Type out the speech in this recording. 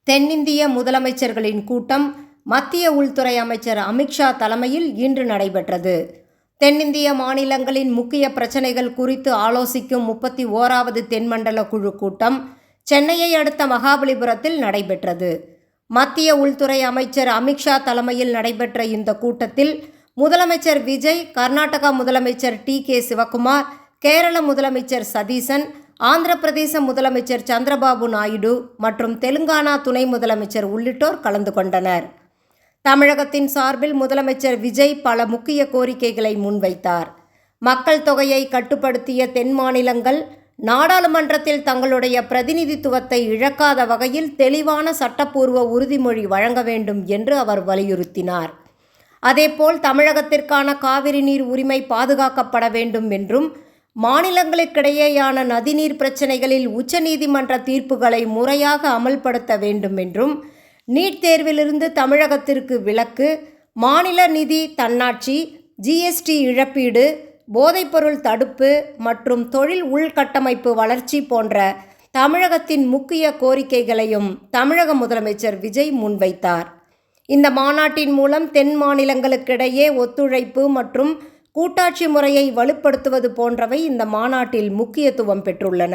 தென்னிந்திய முதலமைச்சர்களின் கூட்டம் மத்திய உள்துறை அமைச்சர் அமித்ஷா தலைமையில் இன்று நடைபெற்றது. தென்னிந்திய மாநிலங்களின் முக்கிய பிரச்சினைகள் குறித்து ஆலோசிக்கும் 31வது தென்மண்டல குழு கூட்டம் சென்னையை அடுத்த மகாபலிபுரத்தில் நடைபெற்றது. மத்திய உள்துறை அமைச்சர் அமித்ஷா தலைமையில் நடைபெற்ற இந்த கூட்டத்தில் முதலமைச்சர் விஜய், கர்நாடகா முதலமைச்சர் டி.கே. சிவக்குமார், கேரள முதலமைச்சர் சதீசன், ஆந்திர பிரதேச முதலமைச்சர் சந்திரபாபு நாயுடு மற்றும் தெலுங்கானா துணை முதலமைச்சர் உள்ளிட்டோர் கலந்து கொண்டனர். தமிழகத்தின் சார்பில் முதலமைச்சர் விஜய் பல முக்கிய கோரிக்கைகளை முன்வைத்தார். மக்கள் தொகையை கட்டுப்படுத்திய தென் மாநிலங்கள் நாடாளுமன்றத்தில் தங்களுடைய பிரதிநிதித்துவத்தை இழக்காத வகையில் தெளிவான சட்டப்பூர்வ உறுதிமொழி வழங்க வேண்டும் என்று அவர் வலியுறுத்தினார். அதேபோல் தமிழகத்திற்கான காவிரி நீர் உரிமை பாதுகாக்கப்பட வேண்டும் என்றும், மாநிலங்களுக்கிடையேயான நதிநீர் பிரச்சினைகளில் உச்சநீதிமன்ற தீர்ப்புகளை முறையாக அமல்படுத்த வேண்டும் என்றும், நீட் தேர்விலிருந்து தமிழகத்திற்கு விலக்கு, மாநில நிதி தன்னாட்சி, ஜிஎஸ்டி இழப்பீடு, போதைப்பொருள் தடுப்பு மற்றும் தொழில் உள்கட்டமைப்பு வளர்ச்சி போன்ற தமிழகத்தின் முக்கிய கோரிக்கைகளையும் தமிழக முதலமைச்சர் விஜய் முன்வைத்தார். இந்த மாநாட்டின் மூலம் தென் மாநிலங்களுக்கிடையே ஒத்துழைப்பு மற்றும் கூட்டாட்சி முறையை வலுப்படுத்துவது போன்றவை இந்த மாநாட்டில் முக்கியத்துவம் பெற்றுள்ளன.